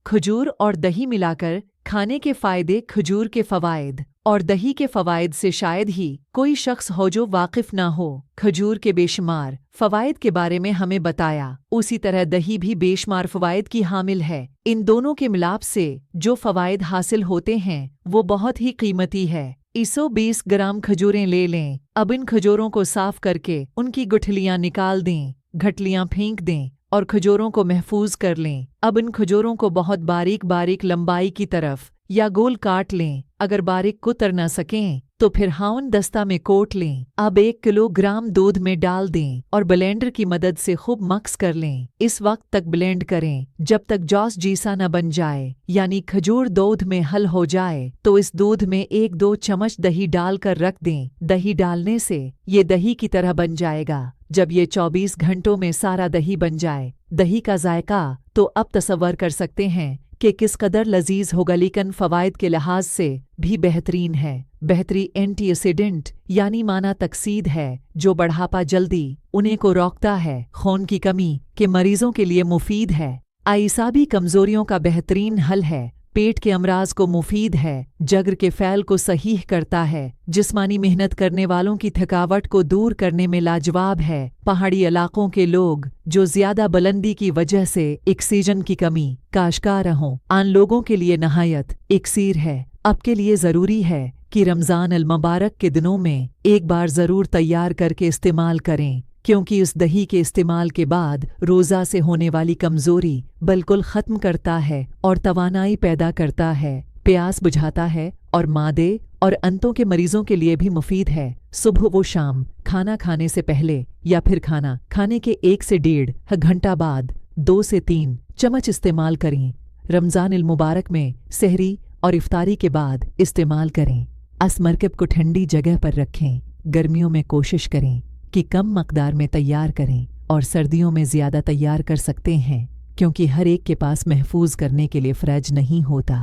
खजूर और दही मिलाकर खाने के फ़ायदे। खजूर के फ़वाइद और दही के फ़वाइद से शायद ही कोई शख्स हो जो वाकिफ़ ना हो। खजूर के बेशुमार फ़वाइद के बारे में हमें बताया, उसी तरह दही भी बेशुमार फ़वाइद की हामिल है। इन दोनों के मिलाप से जो फ़वाइद हासिल होते हैं वो बहुत ही कीमती है। 120 ग्राम खजूरें ले लें। अब इन खजूरों को साफ़ करके उनकी गुठलियाँ निकाल दें, गठलियाँ फेंक दें और खजूरों को महफूज कर लें। अब इन खजूरों को बहुत बारीक बारीक लंबाई की तरफ या गोल काट लें। अगर बारीक कुतर न सकें तो फिर हाउन दस्ता में कोट लें। अब 1 किलोग्राम दूध में डाल दें और ब्लेंडर की मदद से खूब मिक्स कर लें। इस वक्त तक ब्लेंड करें जब तक जूस जैसा न बन जाए, यानी खजूर दूध में हल हो जाए। तो इस दूध में 1-2 चम्मच दही डालकर रख दें। दही डालने से ये दही की तरह बन जाएगा। जब ये 24 घंटों में सारा दही बन जाए, दही का जायका तो अब तसव्वुर कर सकते हैं कि किस कदर लजीज होगा, लेकिन फ़वाइद के लिहाज से भी बेहतरीन है। बेहतरी एंटीऑक्सीडेंट यानी माना तकसीद है जो बढ़ापा जल्दी उन्हें को रोकता है। खून की कमी के मरीजों के लिए मुफीद है। आइसाबी कमजोरियों का बेहतरीन हल है। पेट के अमराज को मुफीद है। जगर के फैल को सहीह करता है। जिस्मानी मेहनत करने वालों की थकावट को दूर करने में लाजवाब है। पहाड़ी इलाकों के लोग जो ज्यादा बुलंदी की वजह से ऑक्सीजन की कमी का शिकार हों, आन लोगों के लिए नहायत इक्सीर है। अब के लिए ज़रूरी है कि रमज़ान अल मुबारक के दिनों में एक बार ज़रूर तैयार करके इस्तेमाल करें, क्योंकि इस दही के इस्तेमाल के बाद रोज़ा से होने वाली कमज़ोरी बिल्कुल ख़त्म करता है और तवानाई पैदा करता है, प्यास बुझाता है और मादे और अंतों के मरीजों के लिए भी मुफीद है। सुबह व शाम खाना खाने से पहले या फिर खाना खाने के 1 से 1.5 घंटा बाद 2 से 3 चम्मच इस्तेमाल करें। रमज़ान अल मुबारक में सहरी और इफ्तारी के बाद इस्तेमाल करें। इस मरकब को ठंडी जगह पर रखें। गर्मियों में कोशिश करें कि कम मकदार में तैयार करें और सर्दियों में ज़्यादा तैयार कर सकते हैं, क्योंकि हर एक के पास महफूज करने के लिए फ्रिज नहीं होता।